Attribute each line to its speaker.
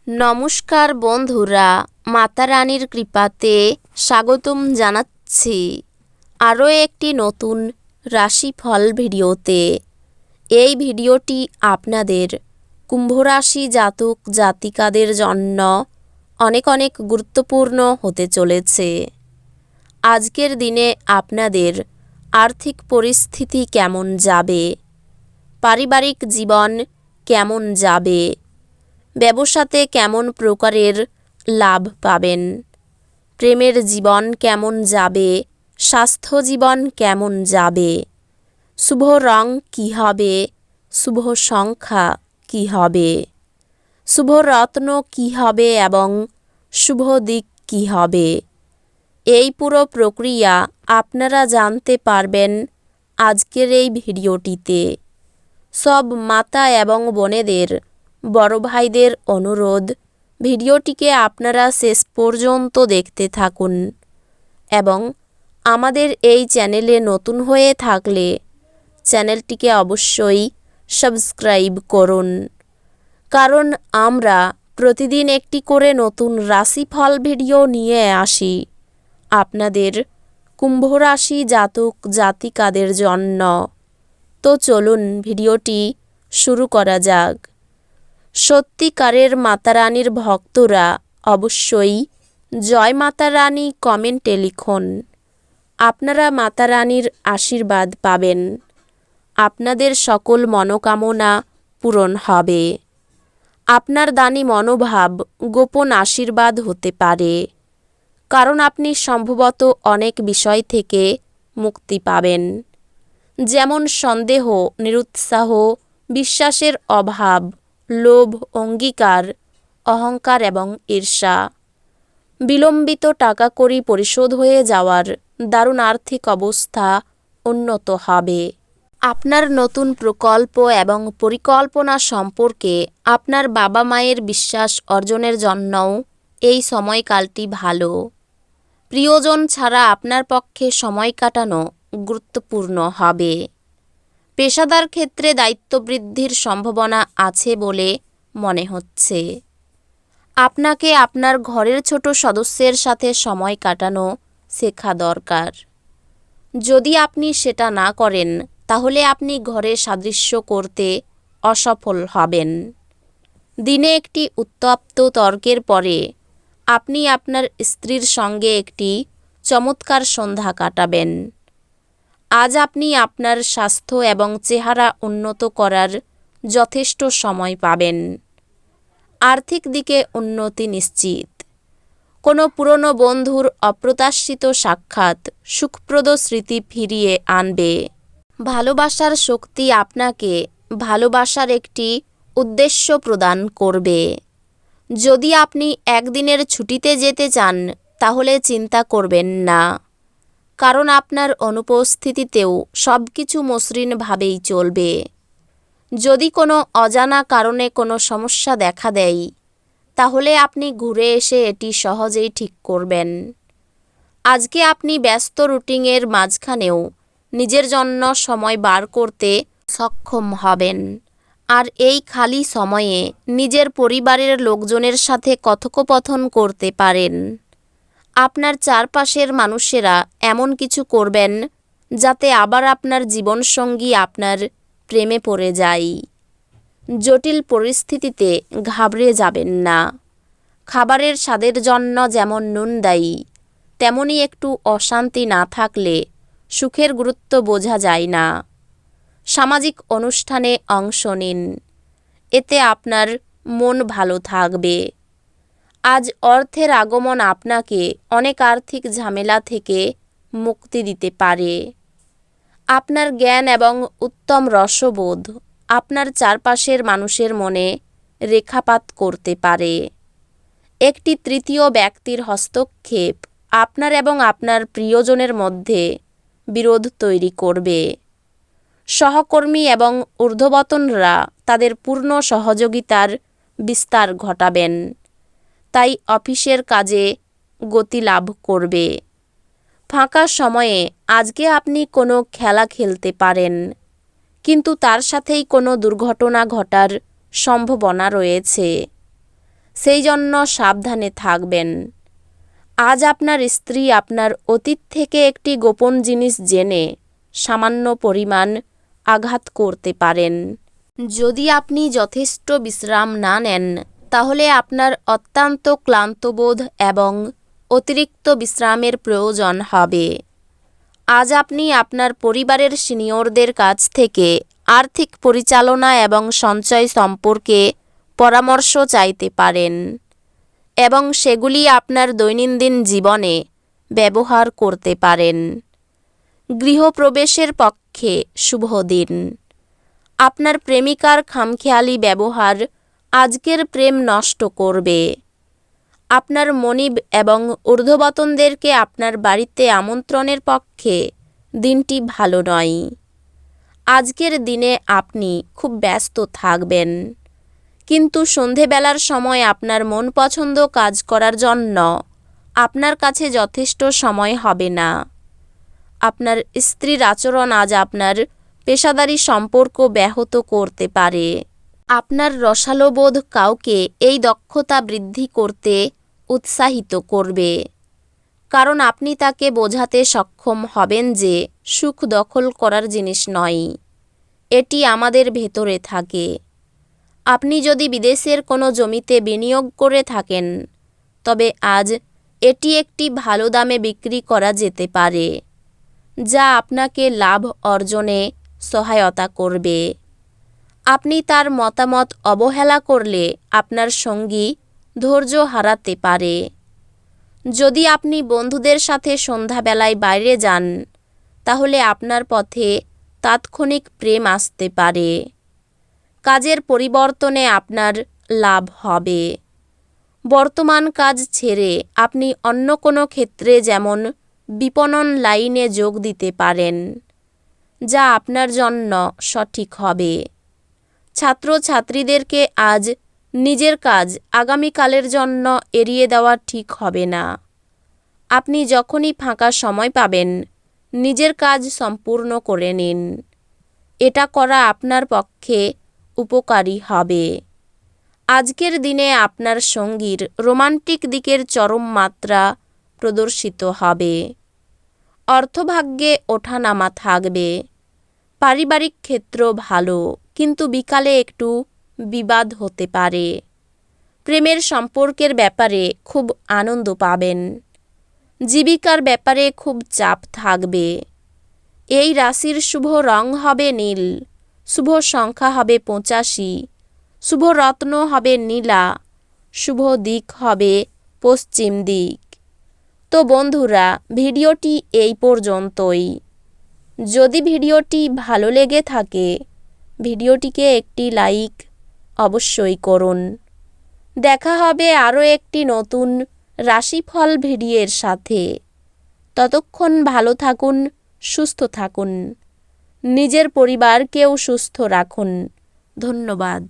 Speaker 1: নমস্কার বন্ধুরা, মাতা রানীর কৃপাতে স্বাগতম জানাচ্ছি আরও একটি নতুন রাশিফল ভিডিওতে। এই ভিডিওটি আপনাদের কুম্ভ রাশি জাতক জাতিকাদের জন্য অনেক অনেক গুরুত্বপূর্ণ হতে চলেছে। আজকের দিনে আপনাদের আর্থিক পরিস্থিতি কেমন যাবে, পারিবারিক জীবন কেমন যাবে, ব্যবসাতে কেমন প্রকারের লাভ পাবেন, প্রেমের জীবন কেমন যাবে, স্বাস্থ্য জীবন কেমন যাবে, শুভ রং কী হবে, শুভ সংখ্যা কী হবে, শুভ রত্ন কী হবে এবং শুভ দিক কী হবে, এই পুরো প্রক্রিয়া আপনারা জানতে পারবেন আজকের এই ভিডিওটিতে। সব মাতা এবং বোনেদের, বড় ভাইদের অনুরোধ, ভিডিওটিকে আপনারা শেষ পর্যন্ত দেখতে থাকুন এবং আমাদের এই চ্যানেলে নতুন হয়ে থাকলে চ্যানেলটিকে অবশ্যই সাবস্ক্রাইব করুন, কারণ আমরা প্রতিদিন একটি করে নতুন রাশিফল ভিডিও নিয়ে আসি আপনাদের কুম্ভ রাশি জাতক জাতিকাদের জন্য। তো চলুন ভিডিওটি শুরু করা যাক। সত্যিকারের মাতা রানীর ভক্তরা অবশ্যই জয় মাতা রানী কমেন্টে লিখুন। আপনারা মাতা রানীর আশীর্বাদ পাবেন, আপনাদের সকল মনোকামনা পূরণ হবে। আপনার দানি মনোভাব গোপন আশীর্বাদ হতে পারে, কারণ আপনি সম্ভবত অনেক বিষয় থেকে মুক্তি পাবেন, যেমন সন্দেহ, নিরুৎসাহ, বিশ্বাসের অভাব, লোভ, অঙ্গীকার, অহংকার এবং ঈর্ষা। বিলম্বিত টাকা কড়ি পরিশোধ হয়ে যাওয়ার দারুণ আর্থিক অবস্থা উন্নত হবে। আপনার নতুন প্রকল্প এবং পরিকল্পনা সম্পর্কে আপনার বাবা মায়ের বিশ্বাস অর্জনের জন্যও এই সময়কালটি ভালো। প্রিয়জন ছাড়া আপনার পক্ষে সময় কাটানো গুরুত্বপূর্ণ হবে। পেশাদার ক্ষেত্রে দায়িত্ব বৃদ্ধির সম্ভাবনা আছে বলে মনে হচ্ছে। আপনাকে আপনার ঘরের ছোট সদস্যের সাথে সময় কাটানো শেখা দরকার। যদি আপনি সেটা না করেন তাহলে আপনি ঘরে সাদৃশ্য করতে অসফল হবেন। দিনে একটি উত্তপ্ত তর্কের পরে আপনি আপনার স্ত্রীর সঙ্গে একটি চমৎকার সন্ধ্যা কাটাবেন। আজ আপনি আপনার স্বাস্থ্য এবং চেহারা উন্নত করার যথেষ্ট সময় পাবেন। আর্থিক দিকে উন্নতি নিশ্চিত। কোনো পুরনো বন্ধুর অপ্রত্যাশিত সাক্ষাৎ সুখপ্রদ স্মৃতি ফিরিয়ে আনবে। ভালোবাসার শক্তি আপনাকে ভালোবাসার একটি উদ্দেশ্য প্রদান করবে। যদি আপনি একদিনের ছুটিতে যেতে চান তাহলে চিন্তা করবেন না, কারণ আপনার অনুপস্থিতিতেও সব কিছু মসৃণভাবেই চলবে। যদি কোনো অজানা কারণে কোনো সমস্যা দেখা দেয় তাহলে আপনি ঘুরে এসে এটি সহজেই ঠিক করবেন। আজকে আপনি ব্যস্ত রুটিনের মাঝখানেও নিজের জন্য সময় বার করতে সক্ষম হবেন, আর এই খালি সময়ে নিজের পরিবারের লোকজনের সাথে কথোপকথন করতে পারেন। আপনার চারপাশের মানুষেরা এমন কিছু করবেন যাতে আবার আপনার জীবনসঙ্গী আপনার প্রেমে পড়ে যায়। জটিল পরিস্থিতিতে ঘাবড়ে যাবেন না। খাবারের স্বাদের জন্য যেমন নুন দায়ী, তেমনি একটু অশান্তি না থাকলে সুখের গুরুত্ব বোঝা যায় না। সামাজিক অনুষ্ঠানে অংশ নিন, এতে আপনার মন ভালো থাকবে। আজ অর্থের আগমন আপনাকে অনেক আর্থিক ঝামেলা থেকে মুক্তি দিতে পারে। আপনার জ্ঞান এবং উত্তম রসবোধ আপনার চারপাশের মানুষের মনে রেখাপাত করতে পারে। একটি তৃতীয় ব্যক্তির হস্তক্ষেপ আপনার এবং আপনার প্রিয়জনের মধ্যে বিরোধ তৈরি করবে। সহকর্মী এবং ঊর্ধ্বতনরা তাদের পূর্ণ সহযোগিতার বিস্তার ঘটাবেন, তাই অফিসের কাজে গতি লাভ করবে। ফাঁকা সময়ে আজকে আপনি কোনো খেলা খেলতে পারেন, কিন্তু তার সাথেই কোনো দুর্ঘটনা ঘটার সম্ভাবনা রয়েছে। সেই জন্য সাবধানে থাকবেন। আজ আপনার স্ত্রী আপনার অতীত থেকে একটি গোপন জিনিস জেনে সামান্য পরিমাণ আঘাত করতে পারেন। যদি আপনি যথেষ্ট বিশ্রাম না নেন তাহলে আপনার অত্যন্ত ক্লান্তবোধ এবং অতিরিক্ত বিশ্রামের প্রয়োজন হবে। আজ আপনি আপনার পরিবারের সিনিয়রদের কাছ থেকে আর্থিক পরিচালনা এবং সঞ্চয় সম্পর্কে পরামর্শ চাইতে পারেন এবং সেগুলি আপনার দৈনন্দিন জীবনে ব্যবহার করতে পারেন। গৃহপ্রবেশের পক্ষে শুভ দিন। আপনার প্রেমিকার খামখেয়ালি ব্যবহার আজকের প্রেম নষ্ট করবে। আপনার মনিব এবং ঊর্ধ্বতনদেরকে আপনার বাড়িতে আমন্ত্রণের পক্ষে দিনটি ভালো নয়। আজকের দিনে আপনি খুব ব্যস্ত থাকবেন, কিন্তু সন্ধেবেলার সময় আপনার মন পছন্দ কাজ করার জন্য আপনার কাছে যথেষ্ট সময় হবে না। আপনার স্ত্রীর আচরণ আজ আপনার পেশাদারী সম্পর্ক ব্যাহত করতে পারে। আপনার রসালোবোধ কাউকে এই দক্ষতা বৃদ্ধি করতে উৎসাহিত করবে, কারণ আপনি তাকে বোঝাতে সক্ষম হবেন যে সুখ দখল করার জিনিস নয়, এটি আমাদের ভেতরে থাকে। আপনি যদি বিদেশের কোনো জমিতে বিনিয়োগ করে থাকেন তবে আজ এটি একটি ভালো দামে বিক্রি করা যেতে পারে, যা আপনাকে লাভ অর্জনে সহায়তা করবে। আপনি তার মতামত অবহেলা করলে আপনার সঙ্গী ধৈর্য হারাতে পারে। যদি আপনি বন্ধুদের সাথে সন্ধ্যাবেলায় বাইরে যান তাহলে আপনার পথে তাৎক্ষণিক প্রেম আসতে পারে। কাজের পরিবর্তনে আপনার লাভ হবে। বর্তমান কাজ ছেড়ে আপনি অন্য কোনো ক্ষেত্রে যেমন বিপণন লাইনে যোগ দিতে পারেন, যা আপনার জন্য সঠিক হবে। ছাত্রছাত্রীদেরকে আজ নিজের কাজ আগামীকালের জন্য এড়িয়ে দেওয়া ঠিক হবে না। আপনি যখনই ফাঁকা সময় পাবেন নিজের কাজ সম্পূর্ণ করে নিন, এটা করা আপনার পক্ষে উপকারী হবে। আজকের দিনে আপনার সঙ্গীর রোমান্টিক দিকের চরম মাত্রা প্রদর্শিত হবে। অর্থভাগ্যে ওঠানামা থাকবে। পারিবারিক ক্ষেত্র ভালো, কিন্তু বিকালে একটু বিবাদ হতে পারে। প্রেমের সম্পর্কের ব্যাপারে খুব আনন্দ পাবেন। জীবিকার ব্যাপারে খুব চাপ থাকবে। এই রাশির শুভ রং হবে নীল, শুভ সংখ্যা হবে 85, শুভ রত্ন হবে নীলা, শুভ দিক হবে পশ্চিম দিক। তো বন্ধুরা, ভিডিওটি এই পর্যন্তই। যদি ভিডিওটি ভালো লেগে থাকে ভিডিওটিকে একটি লাইক অবশ্যই করুন। দেখা হবে আরও একটি নতুন রাশিফল ভিডিওর সাথে। ততক্ষণ ভালো থাকুন, সুস্থ থাকুন, নিজের পরিবারকেও সুস্থ রাখুন। ধন্যবাদ।